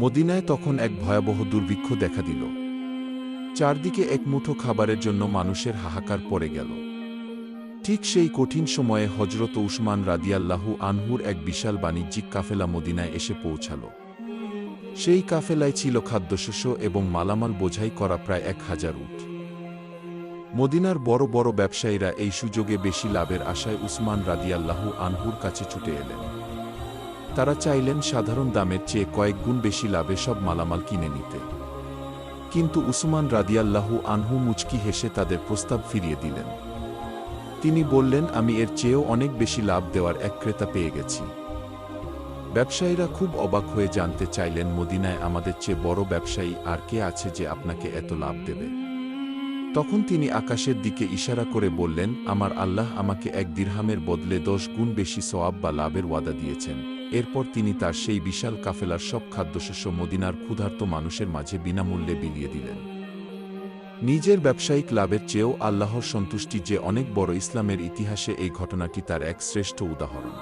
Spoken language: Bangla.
মদিনায় তখন এক ভয়াবহ দুর্ভিক্ষ দেখা দিল। চারদিকে এক মুঠো খাবারের জন্য মানুষের হাহাকার পড়ে গেল। ঠিক সেই কঠিন সময়ে হজরত উসমান রাদিয়াল্লাহু আনহুর এক বিশাল বাণিজ্যিক কাফেলা মদিনায় এসে পৌঁছাল। সেই কাফেলায় ছিল খাদ্যশস্য এবং মালামাল বোঝাই করা প্রায় 1000 উট। মদিনার বড় বড় ব্যবসায়ীরা এই সুযোগে বেশি লাভের আশায় উসমান রাদিয়াল্লাহু আনহুর কাছে ছুটে এলেন। তারা চাইলেন সাধারণ দামের চেয়ে কয়েক গুণ বেশি লাভে সব মালামাল কিনে নিতে। কিন্তু উসমান রাদিয়াল্লাহু আনহু মুচকি হেসে তাদের প্রস্তাব ফিরিয়ে দিলেন। তিনি বললেন, আমি এর চেয়েও অনেক বেশি লাভ দেওয়ার এক ক্রেতা পেয়ে গেছি। ব্যবসায়ীরা খুব অবাক হয়ে জানতে চাইলেন, মদিনায় আমাদের চেয়ে বড় ব্যবসায়ী আর কে আছে যে আপনাকে এত লাভ দেবে? তখন তিনি আকাশের দিকে ইশারা করে বললেন, আমার আল্লাহ আমাকে 1 দিরহামের বদলে 10 গুণ বেশি সওয়াব বা লাভের ওয়াদা দিয়েছেন। এরপর তিনি তার সেই বিশাল কাফেলার সব খাদ্যশস্য মদিনার ক্ষুধার্ত মানুষের মাঝে বিনামূল্যে বিলিয়ে দিলেন। নিজের ব্যবসায়িক লাভের চেয়েও আল্লাহর সন্তুষ্টি যে অনেক বড়, ইসলামের ইতিহাসে এই ঘটনাটি তার এক শ্রেষ্ঠ উদাহরণ।